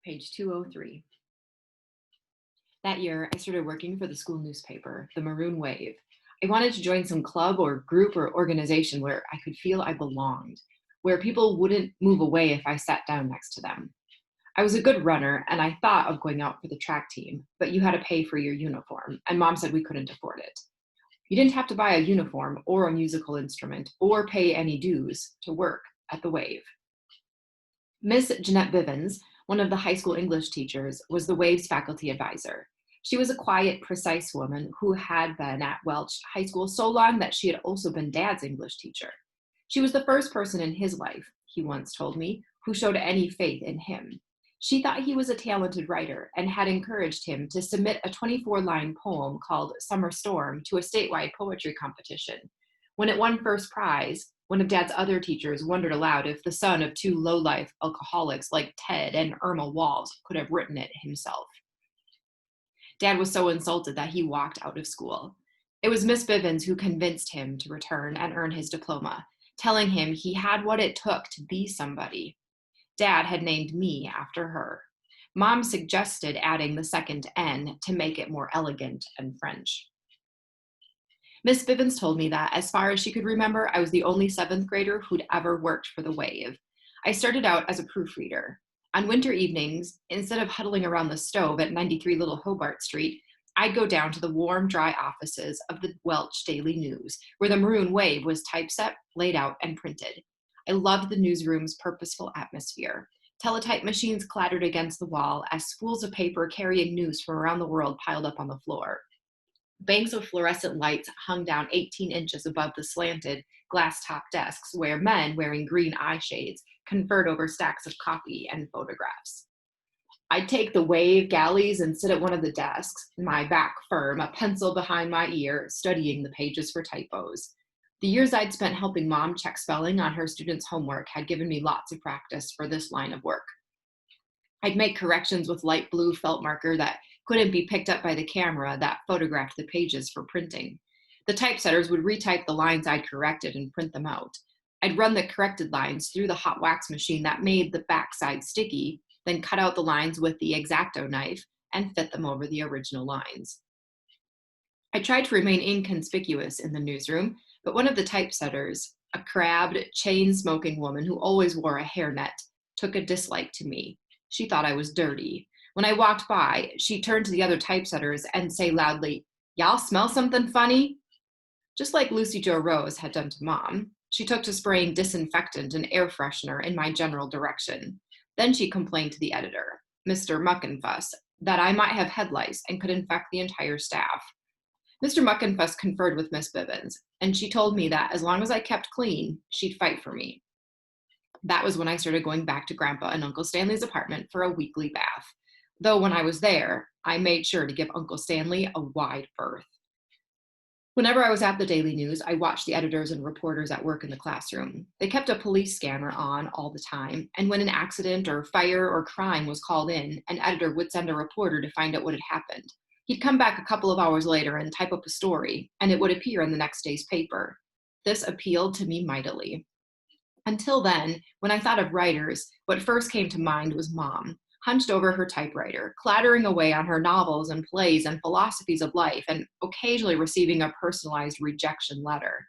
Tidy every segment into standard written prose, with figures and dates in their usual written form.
Page 203. That year, I started working for the school newspaper, the Maroon Wave. I wanted to join some club or group or organization where I could feel I belonged, where people wouldn't move away if I sat down next to them. I was a good runner and I thought of going out for the track team, but you had to pay for your uniform, and mom said we couldn't afford it. You didn't have to buy a uniform or a musical instrument or pay any dues to work at the Wave. Miss Jeanette Bivens, one of the high school English teachers, was the Wave's faculty advisor. She was a quiet, precise woman who had been at Welch High School so long that she had also been Dad's English teacher. She was the first person in his life, he once told me, who showed any faith in him. She thought he was a talented writer and had encouraged him to submit a 24-line poem called Summer Storm to a statewide poetry competition. When it won first prize, one of Dad's other teachers wondered aloud if the son of two low-life alcoholics like Ted and Irma Walls could have written it himself. Dad was so insulted that he walked out of school. It was Miss Bivens who convinced him to return and earn his diploma, telling him he had what it took to be somebody. Dad had named me after her. Mom suggested adding the second N to make it more elegant and French. Miss Bivens told me that, as far as she could remember, I was the only seventh grader who'd ever worked for the Wave. I started out as a proofreader. On winter evenings, instead of huddling around the stove at 93 Little Hobart Street, I'd go down to the warm, dry offices of the Welch Daily News, where the Maroon Wave was typeset, laid out, and printed. I loved the newsroom's purposeful atmosphere. Teletype machines clattered against the wall as spools of paper carrying news from around the world piled up on the floor. Banks of fluorescent lights hung down 18 inches above the slanted glass-top desks where men wearing green eye shades conferred over stacks of copy and photographs. I'd take the Wave galleys and sit at one of the desks, my back firm, a pencil behind my ear, studying the pages for typos. The years I'd spent helping Mom check spelling on her students' homework had given me lots of practice for this line of work. I'd make corrections with light blue felt marker that couldn't be picked up by the camera that photographed the pages for printing. The typesetters would retype the lines I'd corrected and print them out. I'd run the corrected lines through the hot wax machine that made the backside sticky, then cut out the lines with the X-Acto knife and fit them over the original lines. I tried to remain inconspicuous in the newsroom, but one of the typesetters, a crabbed, chain-smoking woman who always wore a hairnet, took a dislike to me. She thought I was dirty. When I walked by, she'd turn to the other typesetters and say loudly, "Y'all smell something funny?" Just like Lucy Jo Rose had done to Mom, she took to spraying disinfectant and air freshener in my general direction. Then she complained to the editor, Mr. Muckenfuss, that I might have head lice and could infect the entire staff. Mr. Muckenfuss conferred with Miss Bivens, and she told me that as long as I kept clean, she'd fight for me. That was when I started going back to Grandpa and Uncle Stanley's apartment for a weekly bath. Though when I was there, I made sure to give Uncle Stanley a wide berth. Whenever I was at the Daily News, I watched the editors and reporters at work in the classroom. They kept a police scanner on all the time, and when an accident or fire or crime was called in, an editor would send a reporter to find out what had happened. He'd come back a couple of hours later and type up a story, and it would appear in the next day's paper. This appealed to me mightily. Until then, when I thought of writers, what first came to mind was Mom, hunched over her typewriter, clattering away on her novels and plays and philosophies of life, and occasionally receiving a personalized rejection letter.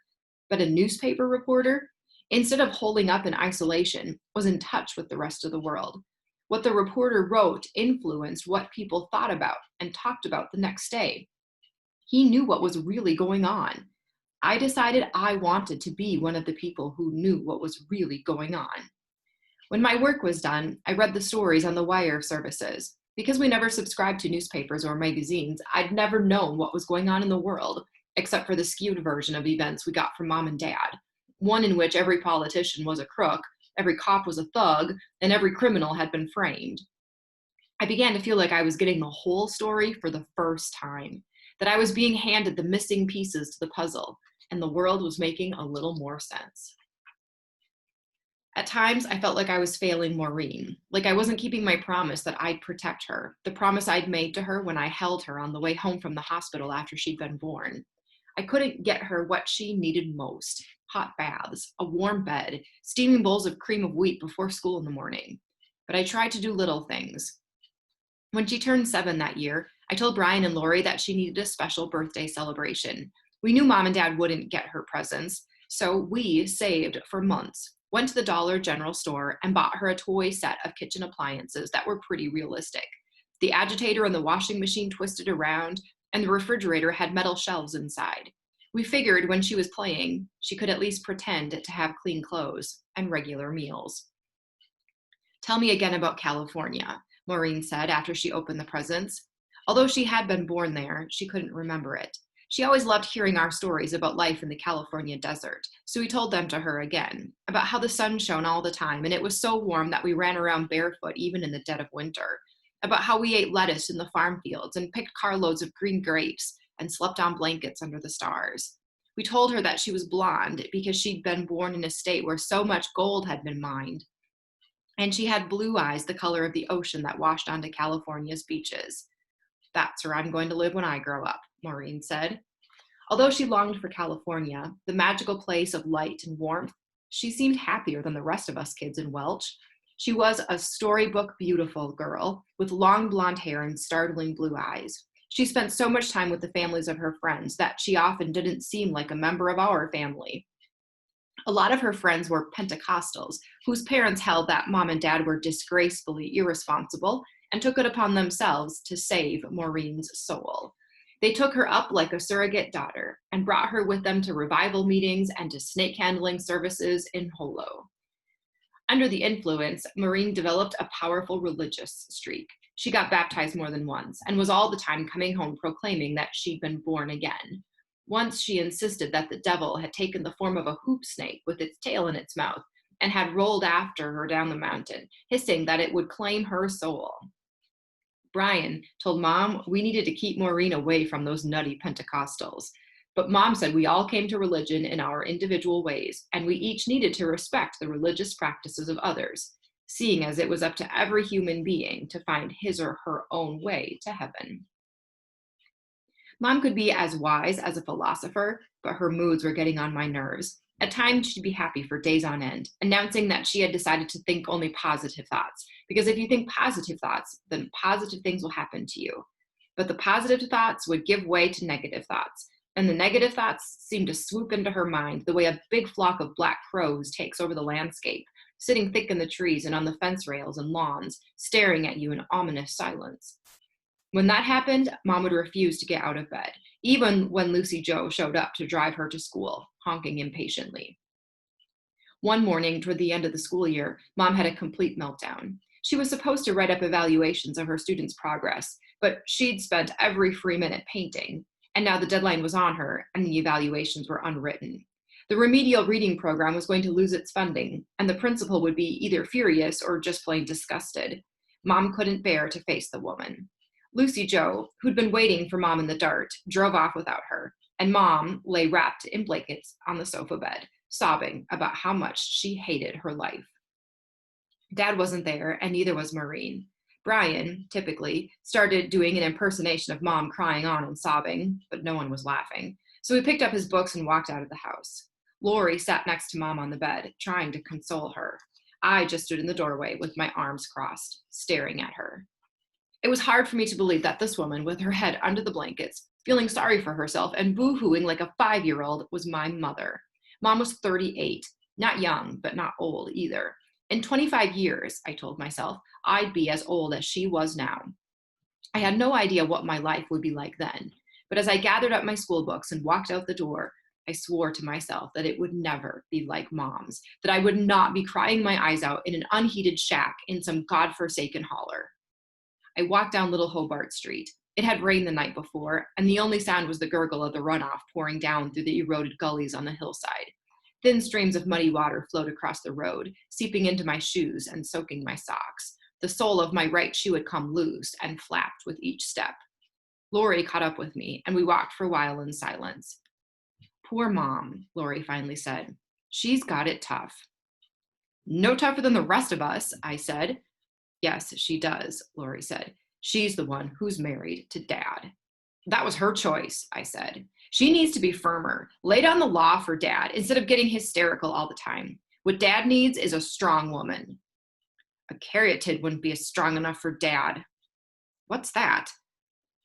But a newspaper reporter, instead of holding up in isolation, was in touch with the rest of the world. What the reporter wrote influenced what people thought about and talked about the next day. He knew what was really going on. I decided I wanted to be one of the people who knew what was really going on. When my work was done, I read the stories on the wire services. Because we never subscribed to newspapers or magazines, I'd never known what was going on in the world, except for the skewed version of events we got from Mom and Dad. One in which every politician was a crook, every cop was a thug, and every criminal had been framed. I began to feel like I was getting the whole story for the first time, that I was being handed the missing pieces to the puzzle, and the world was making a little more sense. At times, I felt like I was failing Maureen, like I wasn't keeping my promise that I'd protect her, the promise I'd made to her when I held her on the way home from the hospital after she'd been born. I couldn't get her what she needed most: hot baths, a warm bed, steaming bowls of cream of wheat before school in the morning. But I tried to do little things. When she turned 7 that year, I told Brian and Lori that she needed a special birthday celebration. We knew Mom and Dad wouldn't get her presents, so we saved for months, went to the Dollar General store, and bought her a toy set of kitchen appliances that were pretty realistic. The agitator and the washing machine twisted around, and the refrigerator had metal shelves inside. We figured when she was playing, she could at least pretend to have clean clothes and regular meals. "Tell me again about California," Maureen said after she opened the presents. Although she had been born there, she couldn't remember it. She always loved hearing our stories about life in the California desert, so we told them to her again, about how the sun shone all the time and it was so warm that we ran around barefoot even in the dead of winter, about how we ate lettuce in the farm fields and picked carloads of green grapes and slept on blankets under the stars. We told her that she was blonde because she'd been born in a state where so much gold had been mined, and she had blue eyes the color of the ocean that washed onto California's beaches. "That's where I'm going to live when I grow up," Maureen said. Although she longed for California, the magical place of light and warmth, she seemed happier than the rest of us kids in Welch. She was a storybook beautiful girl with long blonde hair and startling blue eyes. She spent so much time with the families of her friends that she often didn't seem like a member of our family. A lot of her friends were Pentecostals, whose parents held that Mom and Dad were disgracefully irresponsible and took it upon themselves to save Maureen's soul. They took her up like a surrogate daughter and brought her with them to revival meetings and to snake handling services in Holo. Under the influence, Maureen developed a powerful religious streak. She got baptized more than once and was all the time coming home proclaiming that she'd been born again. Once she insisted that the devil had taken the form of a hoop snake with its tail in its mouth and had rolled after her down the mountain, hissing that it would claim her soul. Brian told Mom we needed to keep Maureen away from those nutty Pentecostals. But Mom said we all came to religion in our individual ways, and we each needed to respect the religious practices of others, seeing as it was up to every human being to find his or her own way to heaven. Mom could be as wise as a philosopher, but her moods were getting on my nerves. At times, she'd be happy for days on end, announcing that she had decided to think only positive thoughts, because if you think positive thoughts, then positive things will happen to you. But the positive thoughts would give way to negative thoughts, and the negative thoughts seemed to swoop into her mind the way a big flock of black crows takes over the landscape, sitting thick in the trees and on the fence rails and lawns, staring at you in ominous silence. When that happened, Mom would refuse to get out of bed, even when Lucy Joe showed up to drive her to school, honking impatiently. One morning, toward the end of the school year, Mom had a complete meltdown. She was supposed to write up evaluations of her students' progress, but she'd spent every free minute painting, and now the deadline was on her, and the evaluations were unwritten. The remedial reading program was going to lose its funding, and the principal would be either furious or just plain disgusted. Mom couldn't bear to face the woman. Lucy Joe, who'd been waiting for Mom in the dirt, drove off without her, and Mom lay wrapped in blankets on the sofa bed, sobbing about how much she hated her life. Dad wasn't there, and neither was Maureen. Brian, typically, started doing an impersonation of Mom crying on and sobbing, but no one was laughing. So he picked up his books and walked out of the house. Lori sat next to Mom on the bed, trying to console her. I just stood in the doorway with my arms crossed, staring at her. It was hard for me to believe that this woman, with her head under the blankets, feeling sorry for herself and boo-hooing like a 5-year-old, was my mother. Mom was 38, not young, but not old either. In 25 years, I told myself, I'd be as old as she was now. I had no idea what my life would be like then, but as I gathered up my school books and walked out the door, I swore to myself that it would never be like Mom's, that I would not be crying my eyes out in an unheated shack in some godforsaken holler. I walked down Little Hobart Street. It had rained the night before, and the only sound was the gurgle of the runoff pouring down through the eroded gullies on the hillside. Thin streams of muddy water flowed across the road, seeping into my shoes and soaking my socks. The sole of my right shoe had come loose and flapped with each step. Lori caught up with me, and we walked for a while in silence. "Poor Mom," Lori finally said. "She's got it tough." "No tougher than the rest of us," I said. "Yes, she does," Lori said. "She's the one who's married to Dad." "That was her choice," I said. "She needs to be firmer. Lay down the law for Dad instead of getting hysterical all the time. What Dad needs is a strong woman." "A caryatid wouldn't be strong enough for Dad." What's that?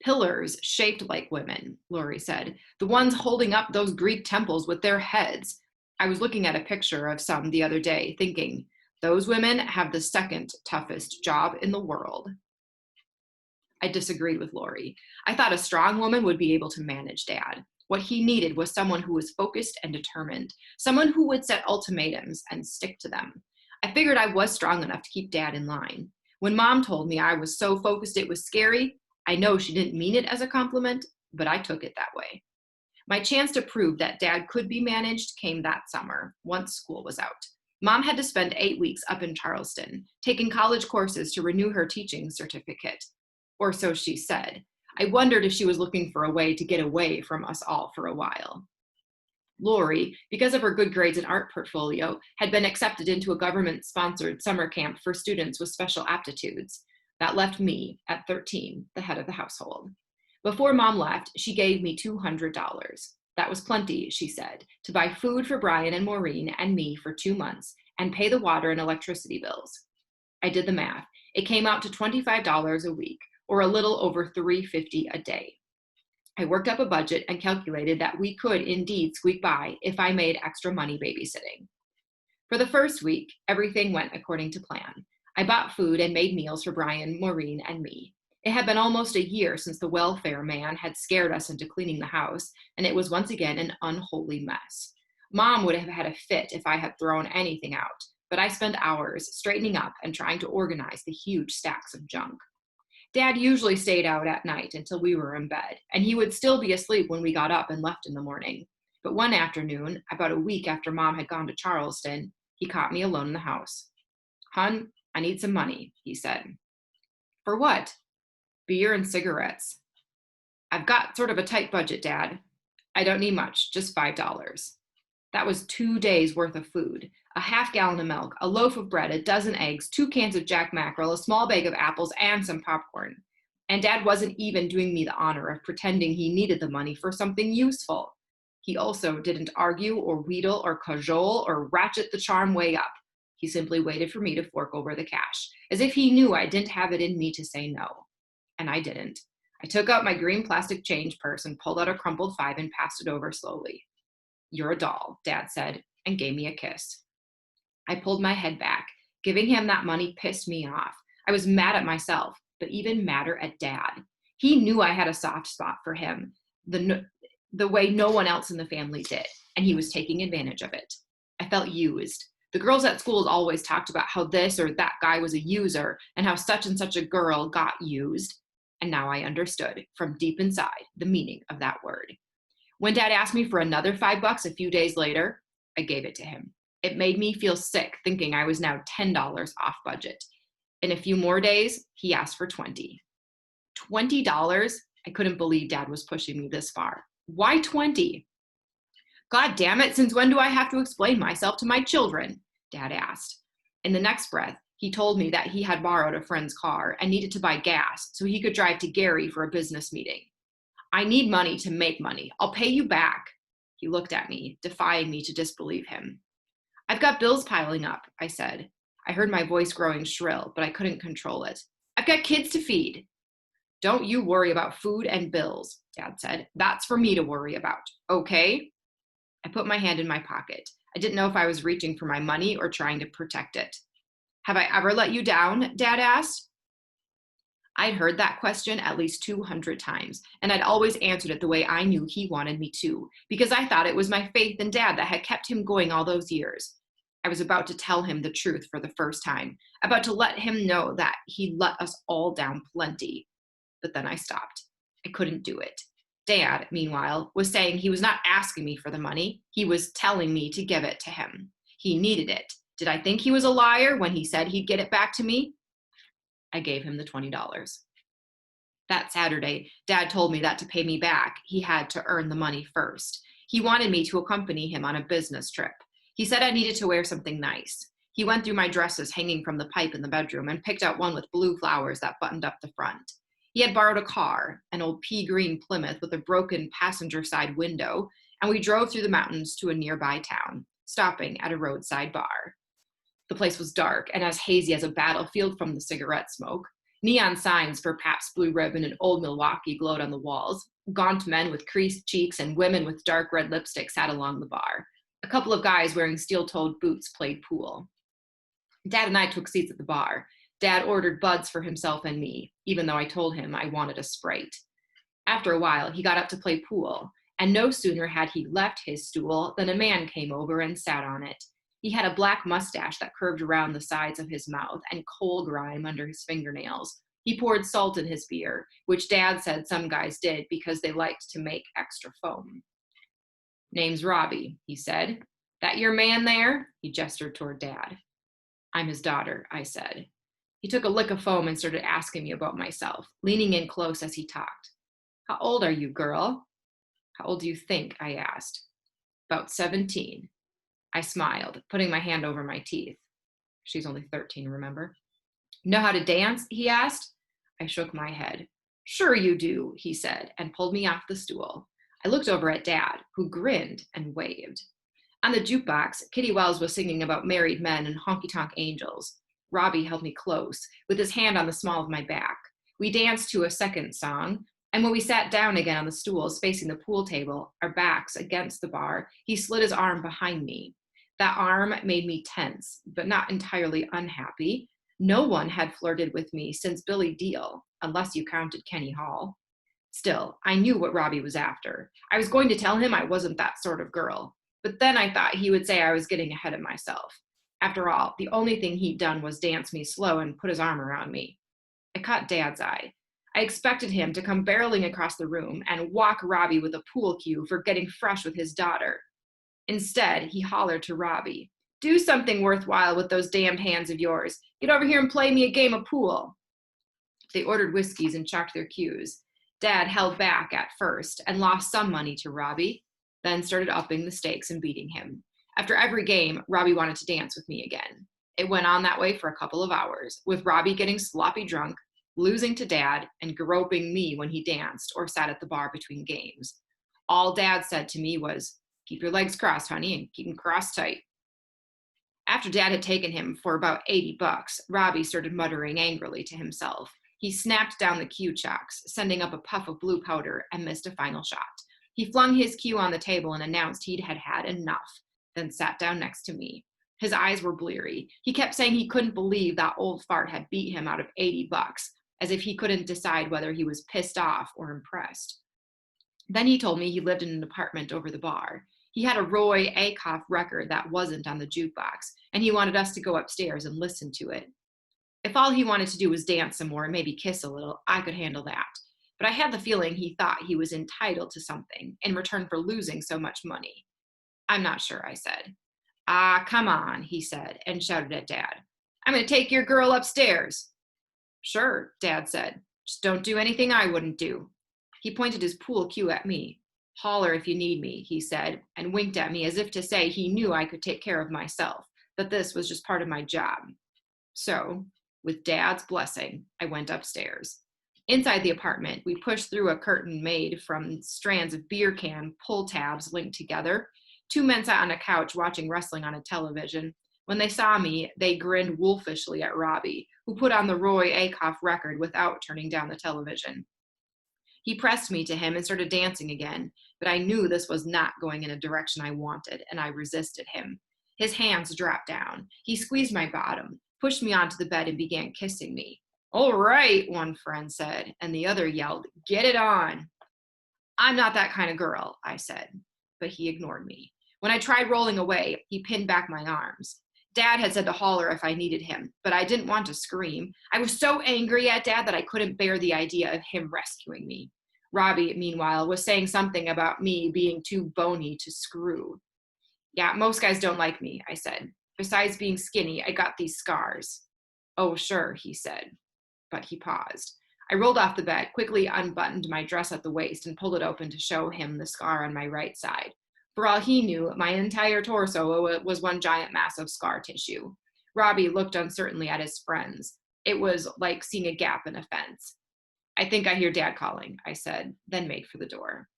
Pillars shaped like women, Lori said. The ones holding up those Greek temples with their heads. I was looking at a picture of some the other day, thinking, those women have the second toughest job in the world. I disagreed with Lori. I thought a strong woman would be able to manage Dad. What he needed was someone who was focused and determined, someone who would set ultimatums and stick to them. I figured I was strong enough to keep Dad in line. When Mom told me I was so focused it was scary, I know she didn't mean it as a compliment, but I took it that way. My chance to prove that Dad could be managed came that summer, once school was out. Mom had to spend 8 weeks up in Charleston, taking college courses to renew her teaching certificate. Or so she said. I wondered if she was looking for a way to get away from us all for a while. Lori, because of her good grades and art portfolio, had been accepted into a government-sponsored summer camp for students with special aptitudes. That left me, at 13, the head of the household. Before Mom left, she gave me $200. That was plenty, she said, to buy food for Brian and Maureen and me for 2 months and pay the water and electricity bills. I did the math. It came out to $25 a week, or a little over $3.50 a day. I worked up a budget and calculated that we could indeed squeak by if I made extra money babysitting. For the first week, everything went according to plan. I bought food and made meals for Brian, Maureen, and me. It had been almost a year since the welfare man had scared us into cleaning the house, and it was once again an unholy mess. Mom would have had a fit if I had thrown anything out, but I spent hours straightening up and trying to organize the huge stacks of junk. Dad usually stayed out at night until we were in bed, and he would still be asleep when we got up and left in the morning. But one afternoon, about a week after Mom had gone to Charleston, he caught me alone in the house. Hun, I need some money, he said. For what? Beer and cigarettes. I've got sort of a tight budget, Dad. I don't need much, just $5. That was 2 days worth of food, a half-gallon of milk, a loaf of bread, a dozen eggs, 2 cans of Jack mackerel, a small bag of apples, and some popcorn. And Dad wasn't even doing me the honor of pretending he needed the money for something useful. He also didn't argue or wheedle or cajole or ratchet the charm way up. He simply waited for me to fork over the cash, as if he knew I didn't have it in me to say no. And I didn't. I took out my green plastic change purse and pulled out a crumpled 5 and passed it over slowly. You're a doll, Dad said, and gave me a kiss. I pulled my head back. Giving him that money pissed me off. I was mad at myself, but even madder at Dad. He knew I had a soft spot for him, the way no one else in the family did, and he was taking advantage of it. I felt used. The girls at school always talked about how this or that guy was a user and how such and such a girl got used, and now I understood from deep inside the meaning of that word. When Dad asked me for another $5 a few days later, I gave it to him. It made me feel sick thinking I was now $10 off budget. In a few more days, he asked for $20. $20? I couldn't believe Dad was pushing me this far. Why 20? God damn it, since when do I have to explain myself to my children? Dad asked. In the next breath, he told me that he had borrowed a friend's car and needed to buy gas so he could drive to Gary for a business meeting. I need money to make money. I'll pay you back. He looked at me, defying me to disbelieve him. I've got bills piling up, I said. I heard my voice growing shrill, but I couldn't control it. I've got kids to feed. Don't you worry about food and bills, Dad said. That's for me to worry about, okay? I put my hand in my pocket. I didn't know if I was reaching for my money or trying to protect it. Have I ever let you down? Dad asked. I'd heard that question at least 200 times, and I'd always answered it the way I knew he wanted me to, because I thought it was my faith in Dad that had kept him going all those years. I was about to tell him the truth for the first time, about to let him know that he let us all down plenty. But then I stopped. I couldn't do it. Dad, meanwhile, was saying he was not asking me for the money. He was telling me to give it to him. He needed it. Did I think he was a liar when he said he'd get it back to me? I gave him the $20. That Saturday, Dad told me that to pay me back, he had to earn the money first. He wanted me to accompany him on a business trip. He said I needed to wear something nice. He went through my dresses hanging from the pipe in the bedroom and picked out one with blue flowers that buttoned up the front. He had borrowed a car, an old pea green Plymouth with a broken passenger side window, and we drove through the mountains to a nearby town, stopping at a roadside bar. The place was dark and as hazy as a battlefield from the cigarette smoke. Neon signs for Pabst Blue Ribbon and Old Milwaukee glowed on the walls. Gaunt men with creased cheeks and women with dark red lipstick sat along the bar. A couple of guys wearing steel-toed boots played pool. Dad and I took seats at the bar. Dad ordered buds for himself and me, even though I told him I wanted a Sprite. After a while, he got up to play pool, and no sooner had he left his stool than a man came over and sat on it. He had a black mustache that curved around the sides of his mouth and coal grime under his fingernails. He poured salt in his beer, which Dad said some guys did because they liked to make extra foam. "Name's Robbie," he said. "That your man there?" He gestured toward Dad. "I'm his daughter," I said. He took a lick of foam and started asking me about myself, leaning in close as he talked. "How old are you, girl?" "How old do you think?" I asked. "About 17. I smiled, putting my hand over my teeth. "She's only 13, remember?" "Know how to dance?" he asked. I shook my head. "Sure you do," he said, and pulled me off the stool. I looked over at Dad, who grinned and waved. On the jukebox, Kitty Wells was singing about married men and honky-tonk angels. Robbie held me close, with his hand on the small of my back. We danced to a second song, and when we sat down again on the stools facing the pool table, our backs against the bar, he slid his arm behind me. That arm made me tense, but not entirely unhappy. No one had flirted with me since Billy Deal, unless you counted Kenny Hall. Still, I knew what Robbie was after. I was going to tell him I wasn't that sort of girl. But then I thought he would say I was getting ahead of myself. After all, the only thing he'd done was dance me slow and put his arm around me. I caught Dad's eye. I expected him to come barreling across the room and whack Robbie with a pool cue for getting fresh with his daughter. Instead, he hollered to Robbie, "Do something worthwhile with those damned hands of yours. Get over here and play me a game of pool." They ordered whiskeys and checked their cues. Dad held back at first and lost some money to Robbie, then started upping the stakes and beating him. After every game, Robbie wanted to dance with me again. It went on that way for a couple of hours, with Robbie getting sloppy drunk, losing to Dad, and groping me when he danced or sat at the bar between games. All Dad said to me was, "Keep your legs crossed, honey, and keep them crossed tight." After Dad had taken him for about $80, Robbie started muttering angrily to himself. He snapped down the cue chalks, sending up a puff of blue powder, and missed a final shot. He flung his cue on the table and announced he'd had enough, then sat down next to me. His eyes were bleary. He kept saying he couldn't believe that old fart had beat him out of $80, as if he couldn't decide whether he was pissed off or impressed. Then he told me he lived in an apartment over the bar. He had a Roy Acuff record that wasn't on the jukebox, and he wanted us to go upstairs and listen to it. If all he wanted to do was dance some more and maybe kiss a little, I could handle that. But I had the feeling he thought he was entitled to something in return for losing so much money. "I'm not sure," I said. "Ah, come on," he said, and shouted at Dad. "I'm going to take your girl upstairs." "Sure," Dad said. "Just don't do anything I wouldn't do." He pointed his pool cue at me. "Holler if you need me," he said, and winked at me as if to say he knew I could take care of myself, that this was just part of my job. So, with Dad's blessing, I went upstairs. Inside the apartment, we pushed through a curtain made from strands of beer can pull tabs linked together. Two men sat on a couch watching wrestling on a television. When they saw me, they grinned wolfishly at Robbie, who put on the Roy Acuff record without turning down the television. He pressed me to him and started dancing again, but I knew this was not going in a direction I wanted, and I resisted him. His hands dropped down. He squeezed my bottom, pushed me onto the bed, and began kissing me. "All right," one friend said, and the other yelled, "Get it on." "I'm not that kind of girl," I said, but he ignored me. When I tried rolling away, he pinned back my arms. Dad had said to holler if I needed him, but I didn't want to scream. I was so angry at Dad that I couldn't bear the idea of him rescuing me. Robbie, meanwhile, was saying something about me being too bony to screw. "Yeah, most guys don't like me," I said. "Besides being skinny, I got these scars." "Oh, sure," he said, but he paused. I rolled off the bed, quickly unbuttoned my dress at the waist, and pulled it open to show him the scar on my right side. For all he knew, my entire torso was one giant mass of scar tissue. Robbie looked uncertainly at his friends. It was like seeing a gap in a fence. "I think I hear Dad calling," I said, then made for the door.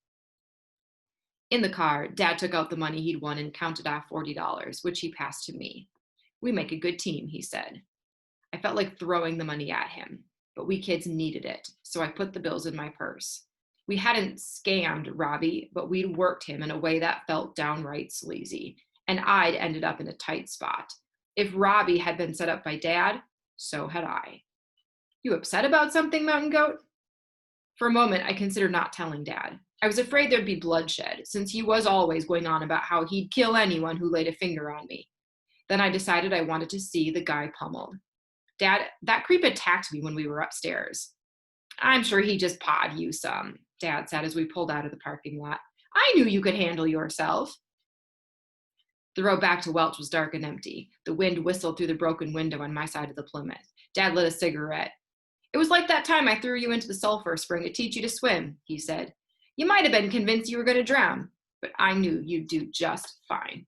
In the car, Dad took out the money he'd won and counted off $40, which he passed to me. "We make a good team," he said. I felt like throwing the money at him. but we kids needed it, so I put the bills in my purse. We hadn't scammed Robbie, but we'd worked him in a way that felt downright sleazy, and I'd ended up in a tight spot. If Robbie had been set up by Dad, so had I. You upset about something, Mountain Goat? For a moment, I considered not telling Dad. I was afraid there'd be bloodshed, since he was always going on about how he'd kill anyone who laid a finger on me. Then I decided I wanted to see the guy pummeled. Dad, that creep attacked me when we were upstairs. I'm sure he just pawed you some, Dad said as we pulled out of the parking lot. I knew you could handle yourself. The road back to Welch was dark and empty. The wind whistled through the broken window on my side of the Plymouth. Dad lit a cigarette. It was like that time I threw you into the sulfur spring to teach you to swim, he said. You might have been convinced you were going to drown, but I knew you'd do just fine.